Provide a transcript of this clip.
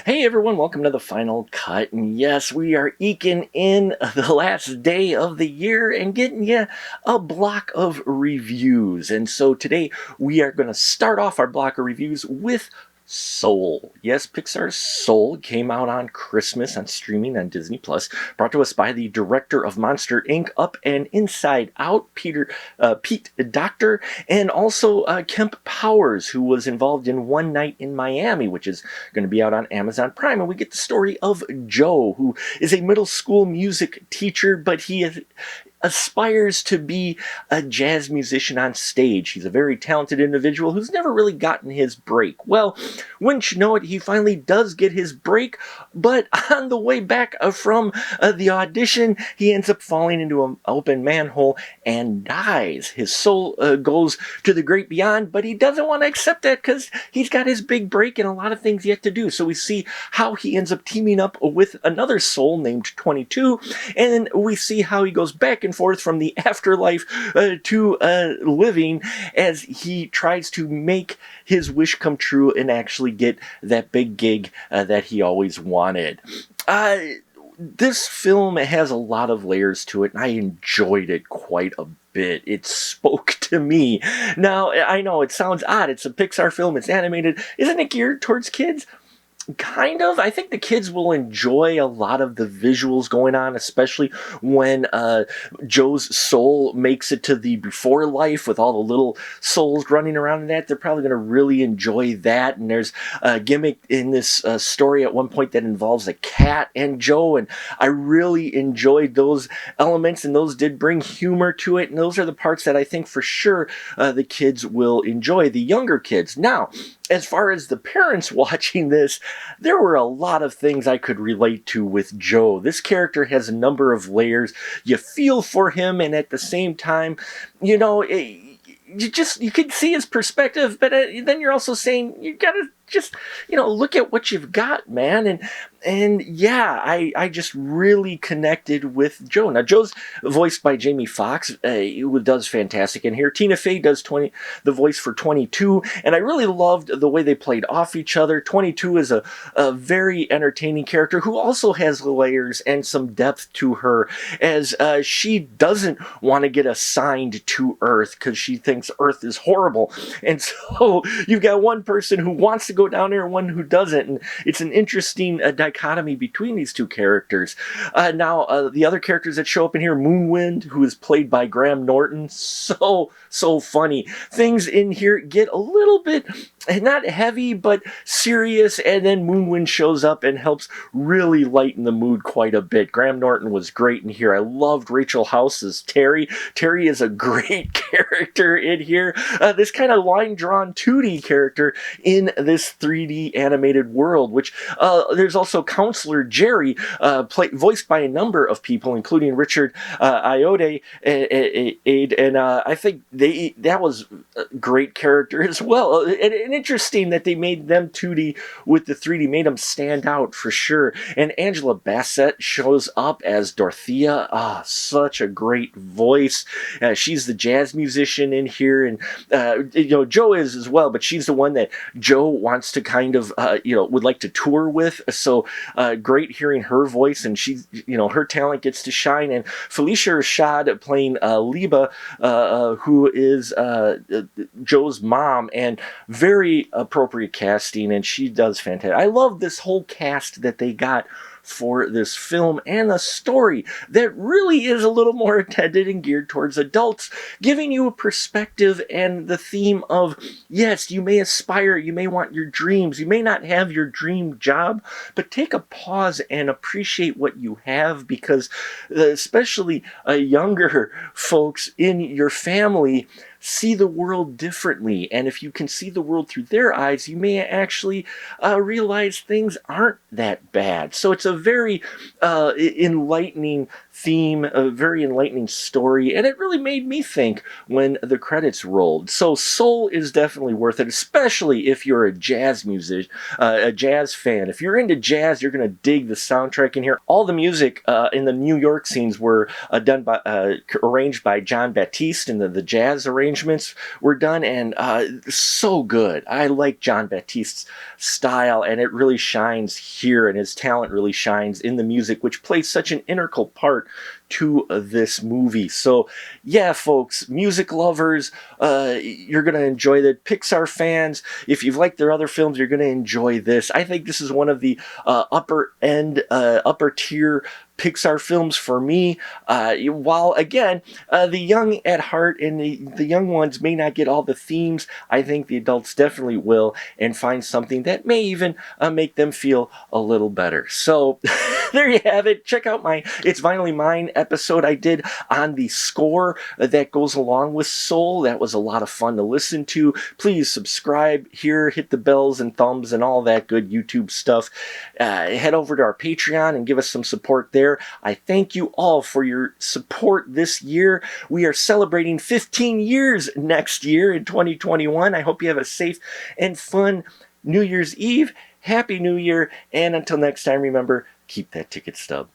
Hey everyone, welcome to the final cut. And yes, we are eking in the last day of the year and getting you a block of reviews. And so today we are going to start off our block of reviews with Soul. Yes, Pixar's Soul came out on Christmas on streaming on Disney Plus, brought to us by the director of Monster Inc., Up and Inside Out, Pete Docter, and also Kemp Powers, who was involved in One Night in Miami, which is going to be out on Amazon Prime. And we get the story of Joe, who is a middle school music teacher, but he aspires to be a jazz musician on stage. He's a very talented individual who's never really gotten his break. Well, wouldn't you know it, he finally does get his break, but on the way back from the audition, he ends up falling into an open manhole and dies. His soul goes to the great beyond, but he doesn't want to accept that because he's got his big break and a lot of things yet to do. So we see how he ends up teaming up with another soul named 22, and then we see how he goes back and forth from the afterlife to living as he tries to make his wish come true and actually get that big gig that he always wanted. This film has a lot of layers to it, and I enjoyed it quite a bit. It spoke to me. Now, I know it sounds odd. It's a Pixar film. It's animated. Isn't it geared towards kids? Kind of. I think the kids will enjoy a lot of the visuals going on, especially when Joe's soul makes it to the before life with all the little souls running around in that. They're probably going to really enjoy that. And there's a gimmick in this story at one point that involves a cat and Joe, and I really enjoyed those elements, and those did bring humor to it, and those are the parts that I think for sure the kids will enjoy, the younger kids. Now, as far as the parents watching this, there were a lot of things I could relate to with Joe. This character has a number of layers. You feel for him, and at the same time, you know, you can see his perspective, but then you're also saying you gotta just, look at what you've got, man. And yeah, I just really connected with Joe. Now, Joe's voiced by Jamie Foxx, who does fantastic in here. Tina Fey does the voice for 22, and I really loved the way they played off each other. 22 is a very entertaining character who also has layers and some depth to her, as she doesn't want to get assigned to Earth because she thinks Earth is horrible. And so you've got one person who wants to go down there and one who doesn't, and it's an interesting dichotomy between these two characters. Now, the other characters that show up in here, Moonwind, who is played by Graham Norton, so funny. Things in here get a little bit not heavy but serious, and then Moonwind shows up and helps really lighten the mood quite a bit. Graham Norton was great in here. I loved Rachel House as Terry. Terry is a great character in here. This kind of line-drawn 2D character in this 3D animated world, which there's also Counselor Jerry, voiced by a number of people, including Richard Ayoade, and I think that was a great character as well. And interesting that they made them 2D with the 3D, made them stand out for sure. And Angela Bassett shows up as Dorothea. Such a great voice. She's the jazz musician in here, and Joe is as well, but she's the one that Joe wants to kind of would like to tour with. So great hearing her voice, and she's her talent gets to shine. And Felicia Rashad playing Liba, who is Joe's mom, and very appropriate casting, and she does fantastic. I love this whole cast that they got for this film, and a story that really is a little more intended and geared towards adults, giving you a perspective and the theme of, yes, you may aspire, you may want your dreams, you may not have your dream job, but take a pause and appreciate what you have, because especially younger folks in your family see the world differently, and if you can see the world through their eyes, you may actually realize things aren't that bad. So it's a very enlightening theme, a very enlightening story, and it really made me think when the credits rolled. So Soul is definitely worth it, especially if you're a jazz musician, a jazz fan. If you're into jazz, you're going to dig the soundtrack in here. All the music in the New York scenes were arranged by John Batiste in the jazz arrangement. arrangements were done, and so good. I like John Baptiste's style, and it really shines here, and his talent really shines in the music, which plays such an integral part to this movie. So yeah, folks, music lovers, you're gonna enjoy that. Pixar fans, if you've liked their other films, you're gonna enjoy this. I think this is one of the upper tier Pixar films for me. While again, the young at heart and the young ones may not get all the themes, I think the adults definitely will, and find something that may even make them feel a little better. So there you have it. Check out my It's Finally Mine episode I did on the score that goes along with Soul. That was a lot of fun to listen to. Please subscribe here, hit the bells and thumbs and all that good YouTube stuff. Head over to our Patreon and give us some support there. I thank you all for your support this year. We are celebrating 15 years next year in 2021. I hope you have a safe and fun New Year's Eve. Happy New Year. And until next time, remember, keep that ticket stub.